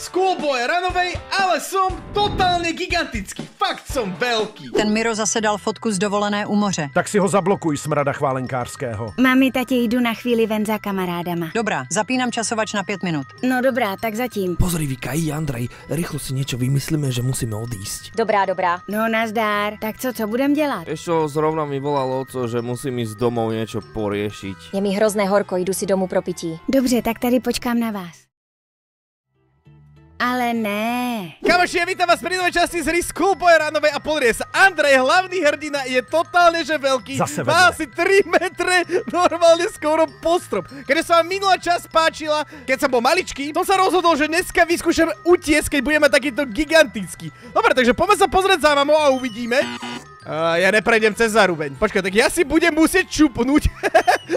Schoolboy ranovej, ale som totálne gigantický. Fakt som veľký. Ten Miro zase dal fotku z dovolené u moře. Tak si ho zablokuj, smrada chválenkářského. Mami, tati, jdu na chvíli ven za kamarádama. Dobrá, zapínam časovač na 5 minút. No dobrá, tak zatím. Pozri, Vika, i Andrej, rýchlo si niečo vymyslíme, že musíme odísť. Dobrá, dobrá. No nazdár. Tak co budem dělat? Ešte zrovna mi volal oco, že musím ísť domov niečo poriešiť. Je mi hrozné horko, jdu si domů pro pití. Dobře, tak tady počkám na vás. Ale ne. Kamoši, ja vítam vás pri novej časti z hry Schoolboy ranovej a pozrie sa. Andrej, hlavný hrdina, je totálne že veľký. Zase má vedle. asi 3 metre, normálne skoro postrop. Keď sa vám minulá časť páčila, keď som bol maličký, som sa rozhodol, že dneska vyskúšame utiesť, keď budeme takýto gigantický. Dobre, takže poďme sa pozrieť za mamou a uvidíme. Ja neprejdem cez zárubeň. Počkaj, tak ja si budem musieť čupnúť.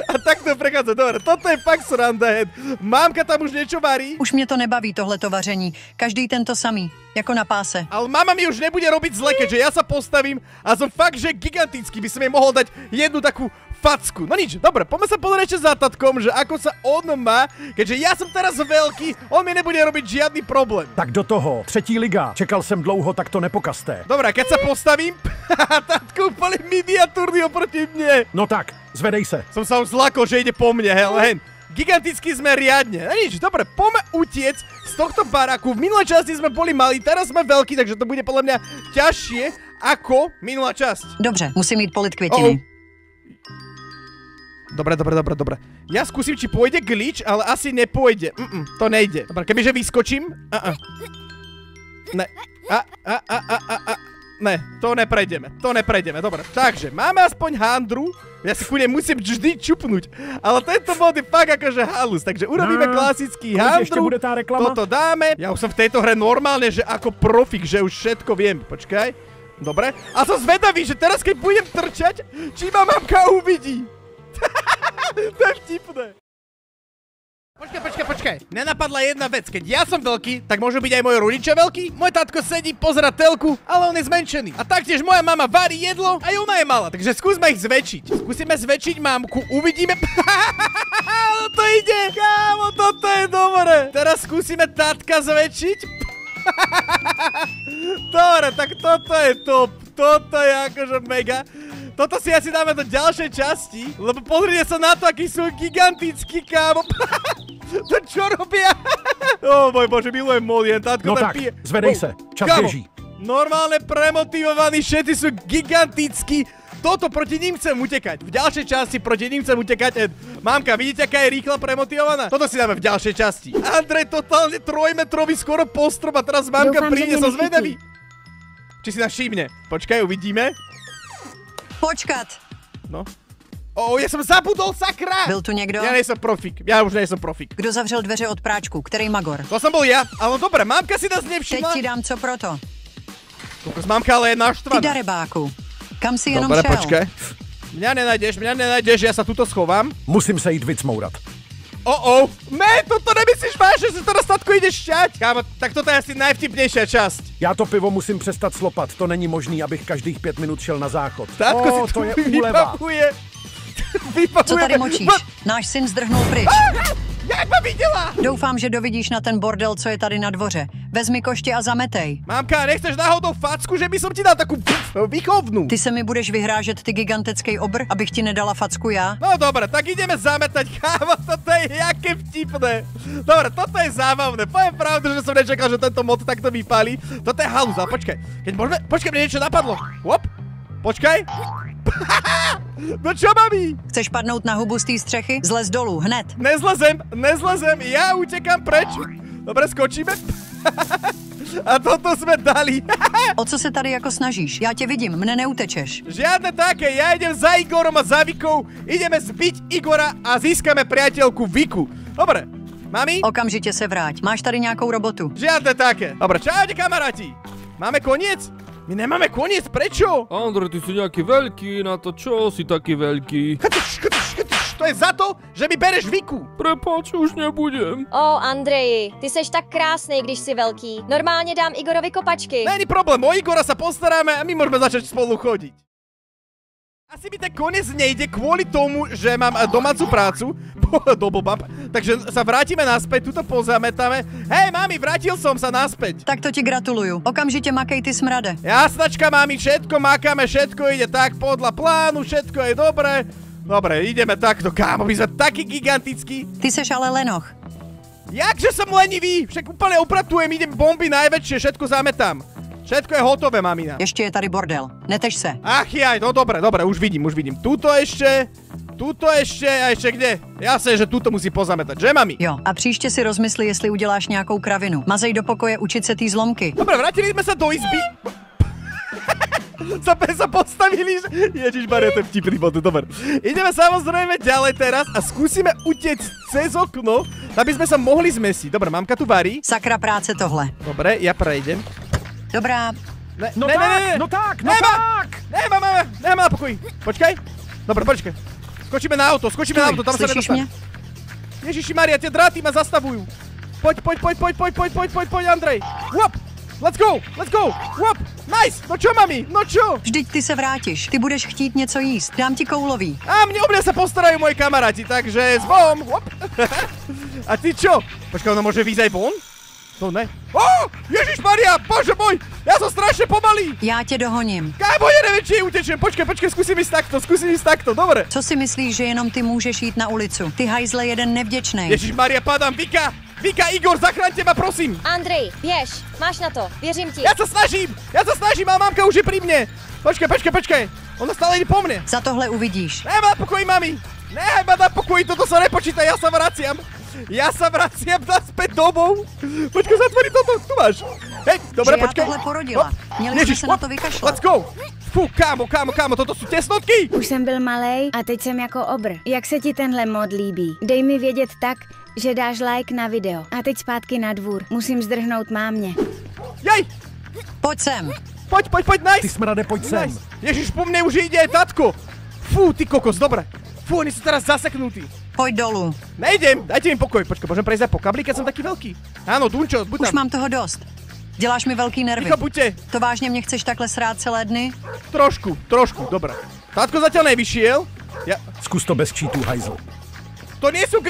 A takto prechádzať. Dobre, toto je fakt sranda head. Mámka tam už niečo varí. Už mě to nebaví tohleto vaření. Každý tento samý, jako na páse. Ale mama mi už nebude robiť zle, keďže ja sa postavím a som fakt, že gigantický. By som jej mohol dať jednu takú facku. No nič, dobre, poďme sa pozrieť ešte za tatkom, že ako sa on má, keďže ja som teraz veľký, on mi nebude robiť žiadny problém. Tak do toho, 3. liga. Čekal jsem dlouho, tak to nepokazte. Dobre, keď sa postavím, tatko úplne miniatúrny oproti mne. No tak, zvedej se. Som sa už zlakol, že ide po mne, hen. Giganticky sme riadne. No nič, dobre, poďme utiec z tohto baráku. V minulej časti sme boli malí, teraz sme veľkí, takže to bude podľa mňa ťažšie ako minulá časť. Dobře, musím jít polit květiny. Dobre. Ja skúsim, či pôjde glitch, ale asi nepôjde. To nejde. Dobre, kebyže vyskočím. Ne. Ne, to neprejdeme. Dobre, takže máme aspoň handru. Ja si chude musím vždy čupnúť. Ale tento mod je fakt akože halus. Takže urobíme klasický Ešte handru. bude tá reklama? Toto dáme. Ja už som v tejto hre normálne, že ako profik, že už všetko viem. Počkaj. Dobre. A som zvedavý, že teraz keď budem trčať, či ma mamka uvidí. To je vtipné. Počkaj. Nenapadla jedna vec. Keď ja som veľký, tak môžu byť aj moji rodičia veľký. Môj tatko sedí, pozerá telku, ale on je zmenšený. A taktiež moja mama varí jedlo, aj ona je malá. Takže skúsme ich zväčšiť. Skúsime zväčšiť mamku, uvidíme. To ide. Kámo, toto je dobré. Teraz skúsime tatka zväčšiť. Dobre, tak toto je top. Toto je akože mega. Toto si asi dáme do ďalšej časti, lebo pozrite sa na to, aký sú gigantický, kámo. To čo robia? O môj bože, milujem mod, jen tátko No tam tak, pije. zvedej se, čas Kámo, běží. normálne premotivovaní, všetci sú gigantickí. Toto proti ním chcem utekať. V ďalšej časti proti ním chcem utekať. Mámka, vidíte, aká je rýchla premotivovaná? Toto si dáme v ďalšej časti. Andrej, totálne 3-metrový skoro postrop a teraz mámka Dúfam, príde, že som mě zvedavý. Či si nás všimne. Počkaj, uvidíme. Počkat! No. Ja som zabudol, sakra! Byl tu někdo? Ja nejsem profik. Ja už nejsem profik. Kdo zavřel dveře od práčku? Který magor? To som bol ja, ale dobre, mámka si nás Teď nevšimla. ti dám co proto. Kokos, mámka ale je Ty naštvaná. darebáku. Kam si jenom Dobre, šel? počkaj. Mňa nenájdeš, ja sa tuto schovám. Musím se jít vycmourat. Ne, toto nemyslíš vážne, že teraz tatko ideš šťať? Kámo, tak toto je asi najvtipnejšia časť. Já to pivo musím přestat slopat, to není možný, abych každých 5 minut šel na záchod. Tatko si to tu je úleva. vypapuje. Co tady močíš? Náš syn zdrhnul pryč. Jak ma videla? Doufám, že dovidíš na ten bordel, co je tady na dvoře. Vezmi koště a zametej. Mámka, nechceš náhodou facku, že by som ti dal takú výchovnú? Ty se mi budeš vyhrážet ty gigantický obr, abych ti nedala facku já? No dobre, tak ideme zametať, kámo, toto je jaké vtipné. Dobre, toto je zábavné, poviem pravdu, že som nečakal, že tento mod takto vypálí. Toto je halus, ale počkaj, mne niečo napadlo. Hop, počkaj. No čo, mami? Chceš padnout na hubu z té střechy? Zlez dolů, hned. Nezlezem, ja utekám preč. Dobre, skočíme. A toto sme dali. O co se tady jako snažíš? Já tě vidím, mne neutečeš. Žiadne také, ja idem za Igorom a za Vikou. Ideme zbiť Igora a získame priateľku Viku. Dobre, mami? Okamžitě se vráť. Máš tady nějakou robotu. Žiadne také. Dobre, čaute kamaráti. Máme koniec? My nemáme koniec, prečo? Andrej, ty si nejaký veľký, na to čo si taký veľký? To je za to, že mi bereš Viku. Prepáč, už nebudem. Andreji, ty seš tak krásnej, když si velký. Normálně dám Igorovi kopačky. Není problém, o Igora sa postaráme a my môžeme začať spolu chodiť. Asi mi ten koniec nejde kvôli tomu, že mám domácu prácu. Dobobab. Takže sa vrátime naspäť, tuto pozametáme. Hej, mami, vrátil som sa naspäť. Tak to ti gratuluju. Okamžite makej ty smrade. Jasnačka, mami, všetko makáme, všetko ide tak podľa plánu, všetko je dobré. Dobre, ideme takto, kámo, my sme takí gigantickí. Ty seš ale lenoch. Jakže som lenivý? Však úplne upratujem, idem bomby najväčšie, všetko zametám. Všetko je hotové, mamina. Ještě je tady bordel. Netež se. Ach jaj, no dobre, už vidím. Tuto ešte a ešte kde? Jasne, že tuto musí pozametať, že mami? Jo, a příště si rozmysli, jestli uděláš nějakou kravinu. Mazej do pokoje učit se tý zlomky. Dobre, vrátili sme sa do izby. sa postavili, že... Ježišmarja, to je vtipný bod, dobre. Ideme samozrejme ďalej teraz a skúsime utiecť cez okno, aby sme sa mohli zmesiť. Dobre, mamka tu varí. Sakra práce tohle. Dobre, ja prejdem. Dobrá. No tak! Nemám na pokoji. Počkaj. Dobre, počkaj. Skočíme na auto, tam sa Slyšíš mě? Ježišimaria, tie dráty ma zastavujú. Poď, Andrej. Wop! Let's go! Wop! Nice! No čo, mami? No čo? Vždyť ty se vrátiš. Ty budeš chtít něco jíst. Dám ti koulový. A mne o mňa sa postarajú moji kamaráti, takže zvom! Wop! A ty čo? Počkaj, ono môže výjsť aj von? To ne. Ježišmaria, bože môj! Ja som strašne pomalý! Já tě dohoním. Kámo, ja neviem, či utečem. Počkaj, skúsim ísť takto, dobre. Co si myslíš, že jenom ty můžeš jít na ulicu? Ty hajzle jeden nevděčnej. Ježišmaria, padám, Vika, Igor, zachraňte ma, prosím! Andrej, běž, máš na to, věřím ti. Ja sa snažím, a mamka už je pri mne. Počkaj, ona stále ide po mne. Za tohle uvidíš. Nechaj ma na pokoji, mami. Nechaj ma na pokoji, toto sa nepočíta, ja sa vraciam naspäť domov. Počkaj, zatvorí toto, tu máš. Hej, dobre, že počkaj. já tohle porodila. Měli jsme se na to vykašlat. Let's go. Fú, kámo, toto sú tesnotky. Už jsem byl malej a teď jsem jako obr. Jak se ti tenhle mod líbí? Dej mi vědět tak, že dáš like na video. A teď zpátky na dvůr. Musím zdrhnout mámě. Jej! Pojď sem. Poď, nice. Ty smrade, pojď sem. Nice. Ježiš, po mne už ide aj tatko. Fú, ty kokos, dobre. Fú, oni sú teraz zaseknutí. Pojď dolů. Nejdem, dajte mi pokoj. Počkaj, môžem prejsť aj po kabli, keď som taký veľký. Áno, Dunčo, buď tam. Už mám toho dost. Děláš mi velký nervy. Ticho, buďte. To vážně mě chceš takhle srát celé dny? Trošku, dobre. Tátko zatiaľ nevyšiel. Zkus to bez cheatů, hajzl. To nie sú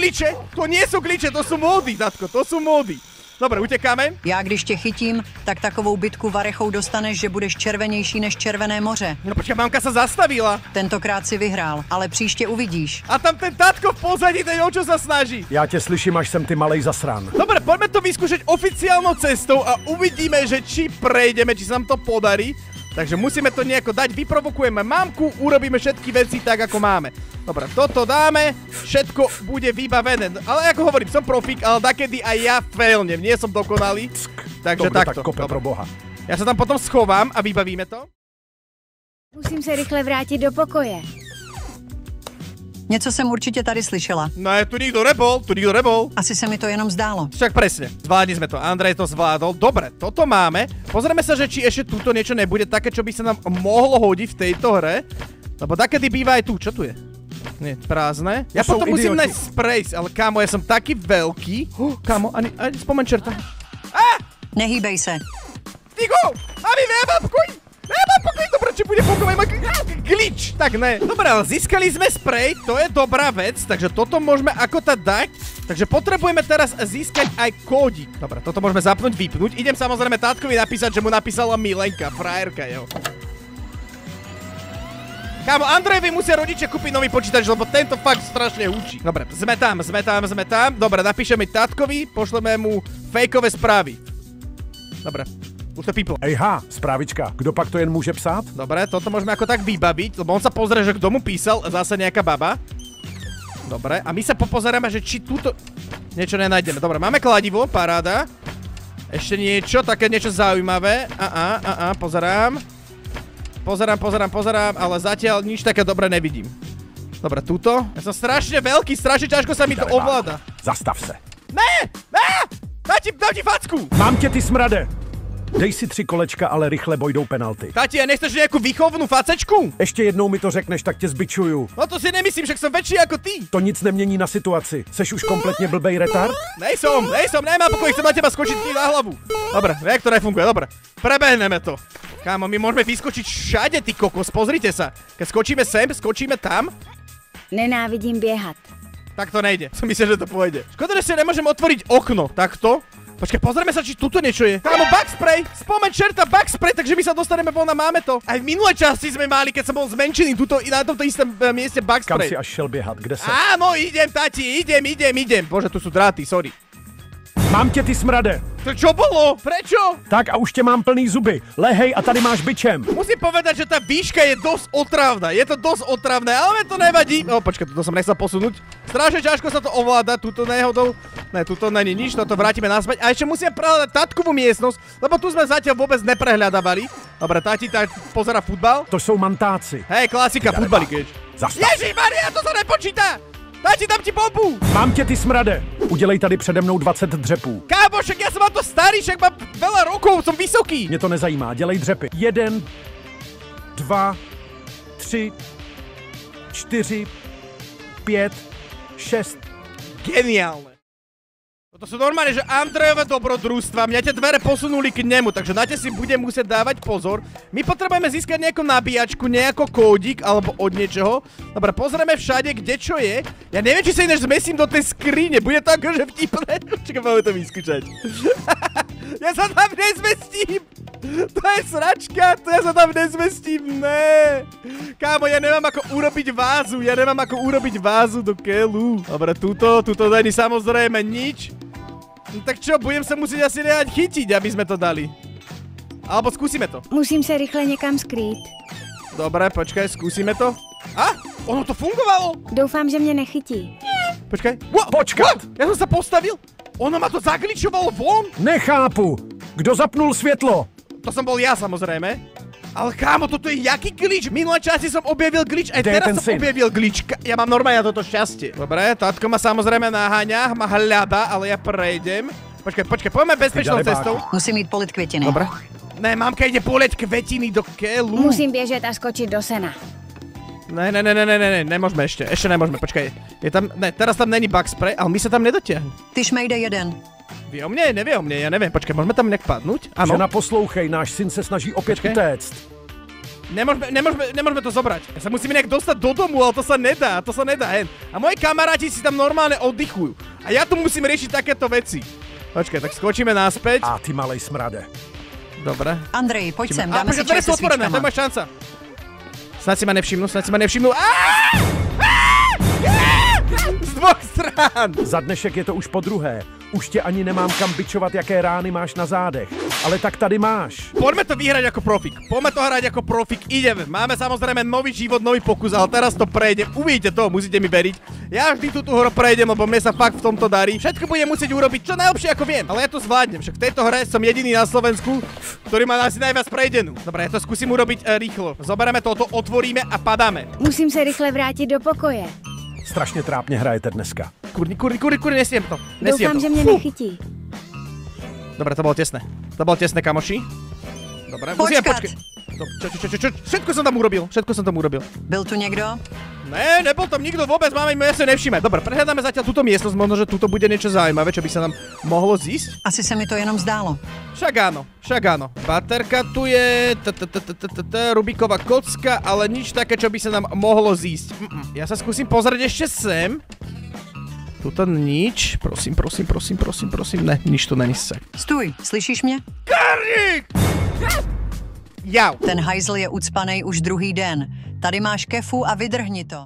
gliče, to sú módy, tatko, to sú módy. Dobre, utekáme. Já když tě chytím, tak takovou bitku varechou dostaneš, že budeš červenější než Červené moře. No počkaj, mamka sa zastavila. Tentokrát si vyhrál, ale příště uvidíš. A tam ten tátko v pozadí, ten o čo sa snaží. Já tě slyším, až jsem ty malej zasrán. Dobre, poďme to vyskúšať oficiálnou cestou a uvidíme, že či prejdeme, či sa nám to podarí. Takže musíme to nejako dať, vyprovokujeme mamku, urobíme všetky veci tak, ako máme. Dobre, toto dáme, všetko bude vybavené. Ale ako hovorím, som profík, ale dakedy aj ja failnem, nie som dokonalý. Takže takto. Tak kope pro boha. Ja sa tam potom schovám a vybavíme to. Musím se rychle vrátit do pokoje. Něco jsem určitě tady slyšela. Ne, tu nikto nebol. Asi se mi to jenom zdálo. Však presne, zvládli sme to, Andrej to zvládol. Dobre, toto máme. Pozrieme sa, že či ešte tuto niečo nebude také, čo by sa nám mohlo hodiť v tejto hre. Lebo takedy býva aj tu, čo tu je? Nie, prázdne. Ja potom musím nájsť sprays, ale kámo, ja som taký veľký. Kámo, ani spomen čerta. Nehýbej se. Ticho! Mami, nemám pokoj, dobre, či bude pokoj, glitch, tak ne. Dobre, ale získali sme spray, to je dobrá vec, takže toto môžeme ako dať. Takže potrebujeme teraz získať aj kódik. Dobre, toto môžeme zapnúť, vypnúť. Idem samozrejme tátkovi napísať, že mu napísala Milenka, frajerka, jo. Kámo, Andrejovi musia rodičia kúpiť nový počítač, lebo tento fakt strašne hučí. Dobre, sme tam. Dobre, napíšeme tátkovi, pošleme mu fejkové správy. Dobre. Už to píplo. Ejha, správička, kdo pak to jen může psát? Dobre, toto môžeme ako tak vybaviť, lebo on sa pozrie, že kto mu písal, zase nejaká baba. Dobre, a my sa popozeráme, že či túto niečo nenájdeme. Dobre, máme kladivo, paráda. Ešte niečo, také niečo zaujímavé. Pozerám, ale zatiaľ nič také dobré nevidím. Dobre, túto. Ja som strašne veľký, strašne ťažko sa mi to ovláda. Zastav se. Ne! Dám ti facku! Mám tě, ty smrade! Dej si 3 kolečka, ale rychle bojdou penalty. Tati, a nechceš nejakú výchovnú facečku? Ještě jednou mi to řekneš, tak tě zbičuju. No to si nemyslím, však som väčší ako ty. To nic nemění na situaci. Seš už kompletně blbej retard? Nejsom, nemám pokoj, chcem na teba skočiť ti na hlavu. Dobre, jak to nefunguje, dobre. Prebehneme to. Kámo, my môžeme vyskočiť všade, ty kokos, pozrite sa. Keď skočíme sem, skočíme tam. Nenávidím běhat. Tak to nejde. Som myslel, že to pôjde. Škoda, že si nemôžem otvoriť okno. Takto. Počkaj, pozrieme sa, či tuto niečo je. Kámo, bug spray. Spomeň čerta, bug spray, takže my sa dostaneme von a máme to. Aj v minulej časti sme mali, keď som bol zmenšený, tuto na tomto istom mieste bug Kam spray. si až šel běhat? Kde se? Áno, idem, tati, idem. Bože, tu sú dráty, sorry. Mám tě, ty smrade. To čo bolo? Prečo? Tak a už tě mám plný zuby. Lehej a tady máš bičem. Musím povedať, že tá výška je dosť otravná. Je to dosť otravné, ale to nevadí. Počkaj, to som nechcel posunúť. Strašne ťažko sa to ovláda, túto nehodou. Ne, tuto není nič, toto vrátime naspäť. A ešte musím prehľadať tatkovú miestnosť, lebo tu sme zatiaľ vôbec neprehľadávali. Dobre, tati tak pozera futbal. To jsou mantáci. Hej, klasika, futbali, keď. Zastav. Ježišmaria, to sa nepočíta! Tati, dám ti bombu! Mám tě, ty smrade. Udělej tady přede mnou 20 dřepů. Kámo, však ja som vám to starý, však mám veľa rokov, som vysoký. Mě to nezajímá, dělej dřepy. 1, 2, 3, 4, 5, 6. Geniálne. To sú normálne, že Andrejové dobrodružstva. Mňa tie dvere posunuli k nemu, takže na te si budem musieť dávať pozor. My potrebujeme získať nejakú nabíjačku, nejako kódik alebo od niečoho. Dobre, pozrieme všade, kde čo je. Ja neviem, či sa ináč zmestím do tej skrine. Bude to akože vtipné. Čakaj, máme to vyskúšať. Ja sa tam nezmestím. To je sračka, to ja sa tam nezmestím, ne. Kámo, ja nemám ako urobiť vázu, do keľu. Dobre, tuto není samozrejme nič. No tak čo, budem sa musieť asi nehať chytiť, aby sme to dali. Alebo skúsime to. Musím se rychle někam skrýt. Dobre, počkaj, skúsime to. A, ono to fungovalo. Doufám, že mě nechytí. Počkaj. Počkat! Ja som sa postavil. Ono ma to zagličovalo von. Nechápu. Kdo zapnul světlo? To som bol ja, samozrejme. Ale kámo, toto je jaký glitch? V minulé časti som objavil glitch, aj Kde je teraz ten som syn? objavil glitch. Ja mám normálne toto šťastie. Dobre, tátko ma samozrejme naháňa, ma hľada, ale ja prejdem. Počkaj, poďme bezpečnou Ty cestou. Musím mít polit květiny. Dobre. Ne, mamka ide poleť kvetiny do keľu. Musím běžet a skočit do sena. Ne, nemôžeme ešte nemôžeme, počkaj. Je tam, ne, teraz tam není bug spray, ale my sa tam nedotiahne. Ty šmejde jeden. Vie o mne, nevie o mne, ja neviem, počkaj, môžeme tam nejak padnúť? Áno. Žena, poslouchej, náš syn se snaží opět Počkej. utéct. Nemôžeme to zobrať. Ja sa musíme nejak dostať do domu, ale to sa nedá, hen. A moji kamaráti si tam normálne oddychujú. A ja tu musím riešiť takéto veci. Počkaj, tak skočíme naspäť. A ty malej smrade. Dobre. Andrej, pojď sem, A dáme si počkaj, dvere čaj sú se otvorené, to je svíčkama. moja šanca. Snad si ma nevšimnú. Z dvoch strán. Za dnešek je to už podruhé. Už tě ani nemám kam bičovat, jaké rány máš na zádech. Ale tak tady máš. Poďme to vyhrať ako profik. Poďme to hrať ako profik. Ideme. Máme samozrejme nový život, nový pokus, ale teraz to prejdem. Uvidíte to, musíte mi veriť. Ja vždy túto hru prejdem, lebo mne sa fakt v tomto darí. Všetko budem musieť urobiť čo najlepšie ako viem. Ale ja to zvládnem. Však v tejto hre som jediný na Slovensku, ktorý má asi najviac prejdenú. Dobre, ja to skúsim urobiť rýchlo. Zoberieme toto, otvoríme a padáme. Musím se rychle vrátit do pokoje. Strašně trápně hrajete dneska. Kurni, nesiem to. Doufám, že mě nechytí. Dobre, to bolo tesné. Kamoši. Dobre, Počkat. Čo? Všetko som tam urobil. Byl tu někdo? Ne, nebol tam nikto vôbec, máme im jasne nevšímať. Dobre, prehľadáme zatiaľ túto miestnosť, možno, že tuto bude niečo zaujímavé, čo by sa nám mohlo zísť. Asi se mi to jenom zdálo. Však áno. Baterka tu je, Rubiková kocka, ale nič také, čo by sa nám mohlo zísť. Ja sa skúsim pozrieť ešte sem. Tuto nič, prosím, ne, nič tu není se. Stůj, slyšíš mě? Karník! Jau. Ten hajzl je ucpanej už druhý den. Tady máš kefu a vydrhni to.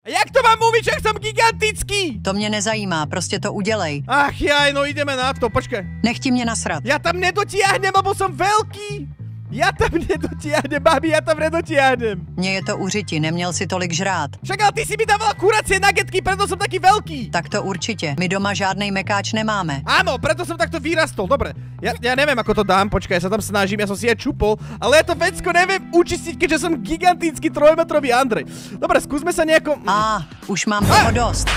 Jak to mám mluviť, že som gigantický? To mě nezajímá, prostě to udělej. Ach jaj, no ideme na to, počkaj. Nechti mě nasrat. Ja tam nedotiahnem, lebo som veľký. Ja tam nedotiahnem. Mně je to uřiti, neměl si tolik žrát. Však ale ty si mi dávala kuracie nuggetky, preto som taký veľký. Tak to určitě. My doma žádnej mekáč nemáme. Áno, preto som takto vyrastol, dobre. Ja neviem, ako to dám, počkaj, ja sa tam snažím, ja som si aj čupol, ale ja to vecko neviem učistiť, keďže som gigantický trojmetrový Andrej. Dobre, skúsme sa nejako... Už mám toho dost.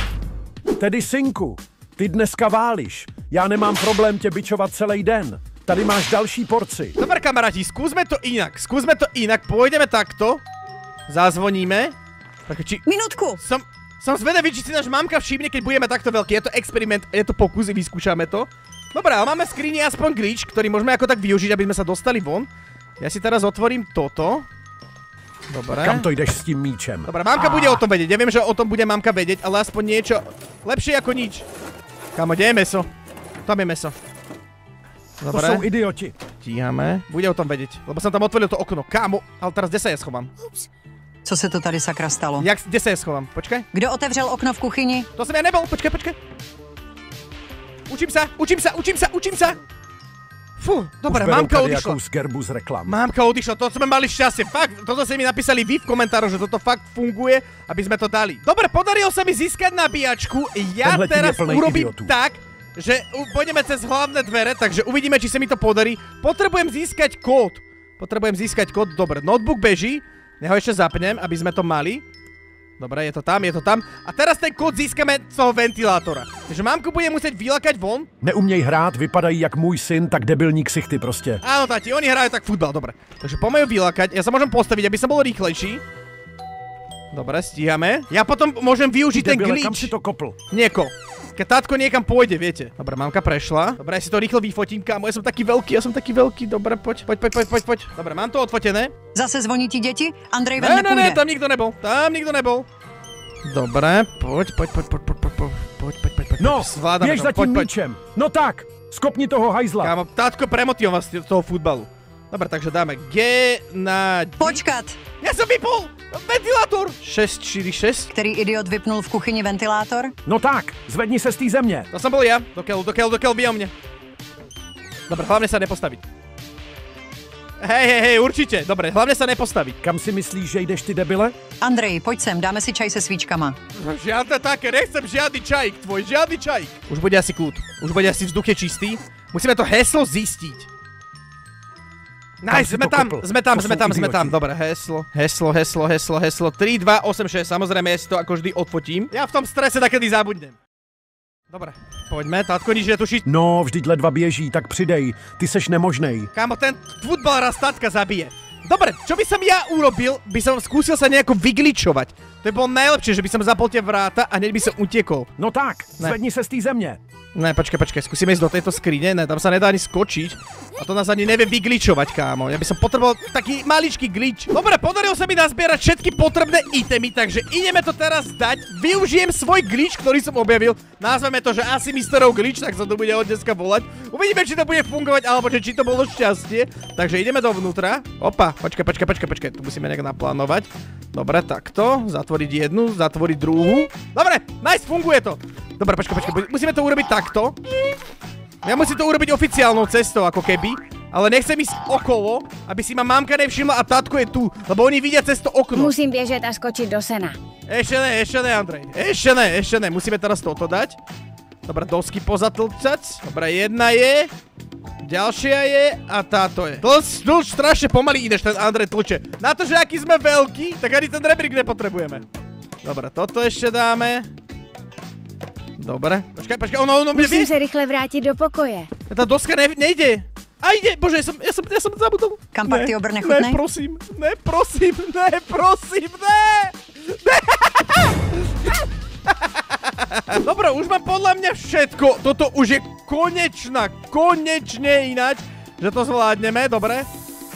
Tedy synku, ty dneska válíš. Já nemám problém tě bičovat celý den. Tady máš další porci. Dobre, kamaráti, skúsme to inak. Pôjdeme takto. Zazvoníme. Minutku. Som zvedavý, či si náš mamka všimne, keď budeme takto veľký. Je to experiment, je to pokus, vyskúšame to. Dobre, ale máme v skrini aspoň glitch, ktorý môžeme ako tak využiť, aby sme sa dostali von. Ja si teraz otvorím toto. Dobre. Kam to ideš s tím míčem? Dobre, mamka bude o tom vedieť. Ja viem, že o tom bude mamka vedieť, ale aspoň niečo lepšie ako nič. Kámo, kde je meso? Tam je meso. Dobre. To sú idioti. Stíhame. Bude o tom vedieť, lebo som tam otvoril to okno. Kámo, ale teraz kde sa ja schovám? Co se to tady sakra stalo? Kde sa ja schovám? Počkaj. Kdo otevřel okno v kuchyni? To som ja nebol. Počkaj. Učím sa. Fú, dobre, mamka odišla. Z gerbu z reklam. Mamka odišla, to sme mali šťastie. Fakt, toto ste mi napísali vy v komentároch, že toto fakt funguje, aby sme to dali. Dobre, podarilo sa mi získať nabíjačku. Ja teraz urobím tak, že pôjdeme cez hlavné dvere, takže uvidíme, či sa mi to podarí. Potrebujem získať kód. Dobre, notebook beží. Neho ešte zapnem, aby sme to mali. Dobre, je to tam. A teraz ten kód získame z toho ventilátora. Takže mamku bude musieť vylakať von. Neuměj hrát, vypadají jak můj syn, tak debilní ksichty prostě. Áno, tati, oni hrajú tak futbal, dobre. Takže poďme ju vylakať. Ja sa môžem postaviť, aby som bol rýchlejší. Dobre, stíhame. Ja potom môžem využiť ten glitch. Kam si to kopl? Nieko. Keď tátko niekam pôjde, viete. Dobre, mamka prešla. Dobre, ja si to rýchlo vyfotím, kámo. Ja som taký veľký. Dobre, poď. Dobre, mám to odfotené. Zase zvoní ti děti? Andrej ven nepůjde. Ne, tam nikto nebol. Dobre, poď. No, běž za tím míčem. No tak, skopni toho hajzla. Kámo, tátko premotivoval z toho futbalu. Dobre, takže dáme G na... Počkat. Ja som vypol ventilátor. 646. Který idiot vypnul v kuchyni ventilátor? No tak, zvedni se z té země. To som bol ja. Dokiaľ vie o mne. Dobre, hlavne sa nepostaviť. Hej, určite. Dobre, hlavne sa nepostaviť. Kam si myslíš, že jdeš ty debile? Andrej, pojď sem, dáme si čaj se svíčkama. Žiadne také, nechcem žiadny čajík tvoj, žiadny čajík. Už bude asi kľud. Už bude asi vzduch je čistý. Musíme to heslo zistiť. Nice, sme tam. Dobre, heslo. 3, 2, 8, 6. Samozrejme, ja si to ako vždy odfotím. Ja v tom strese takedy zabudnem. Dobre, poďme, tátko nič netuší. No, vždyť ledva běží, tak přidej. Ty seš nemožnej. Kámo, ten futbal raz tátka zabije. Dobre, čo by som ja urobil, by som skúsil sa nejako vygličovať. To by bolo najlepšie, že by som zapol tie vráta a hneď by som utiekol. No tak, zvedni sa z té země. Ne, počkaj, skúsime ísť do tejto skrine, ne, tam sa nedá ani skočiť. A to nás ani nevie vygličovať, kámo. Ja by som potreboval taký maličký glitch. Dobre, podarilo sa mi nazbierať všetky potrebné itemy, takže ideme to teraz dať. Využijem svoj glitch, ktorý som objavil. Nazveme to, že asi Misterov glitch, tak sa to bude od dneska volať. Uvidíme, či to bude fungovať, alebo či to bolo šťastie. Takže ideme dovnútra. Opa, počkaj, tu musíme nejak naplánovať. Dobre, takto. Zatvoriť jednu, zatvoriť druhú. Dobre, nice, funguje to. Dobre, počkaj, musíme to urobiť takto. Ja musím to urobiť oficiálnou cestou, ako keby. Ale nechcem ísť okolo, aby si ma mamka nevšimla a tátko je tu. Lebo oni vidia cez to okno. Musím běžet a skočiť do sena. Ešte ne, Andrej. Ešte ne. Musíme teraz toto dať. Dobre, dosky pozatlčať. Dobre, jedna je. Ďalšia je a táto je. Tlč strašne pomaly ideš, ten Andrej tlče. Na to, že aký sme veľkí, tak ani ten rebrík nepotrebujeme. Dobre, toto ešte dáme. Dobre, počkaj, ono bude... Musím se rychle vrátit do pokoje. Tá doska nejde. A ide, bože, ja som zabudol. Kam pak ty obr nechutnej? Ne, prosím. Dobre, už mám podľa mňa všetko. Toto už je konečne ináč, že to zvládneme, dobre.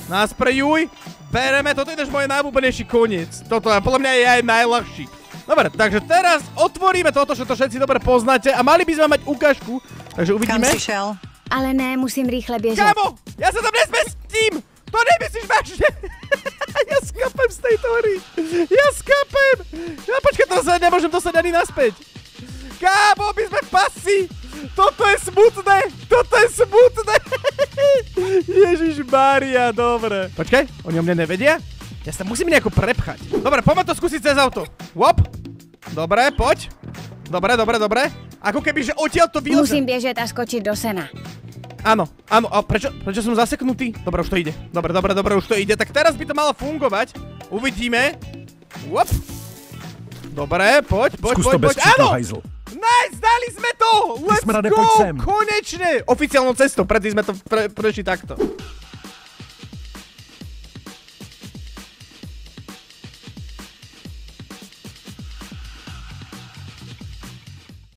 Nasprejuj. Bereme, toto je náš môj najobľúbenejší koniec. Toto podľa mňa je aj najľahší. Dobre, takže teraz otvoríme toto, že to všetci dobre poznáte a mali by sme mať ukážku, takže uvidíme. Kam si šel? Ale ne, musím rychle běžet. Kámo, ja sa tam nezmestím! To nemyslíš vážne? Ja skapem z tejto hry. Ja počkaj, to sa nemôžem dosať ani naspäť. Kámo, my sme pasi! Toto je smutné! Ježišmária, dobre. Počkaj, oni o mne nevedia? Ja sa musím nejako prepchať. Dobre, poďme to skúsiť cez auto. Wop. Dobre, poď. Dobre. Ako keby, že odtiaľ to vylezem. Musím běžet a skočiť do sena. Áno. A prečo som zaseknutý? Dobre, už to ide. Dobre, už to ide. Tak teraz by to malo fungovať. Uvidíme. Wop. Dobre, poď. Skús to bez čísla, hajzl. Nice, dali sme to! Let's go! Konečne! Oficiálnou cestou, predtým sme to prešli takto.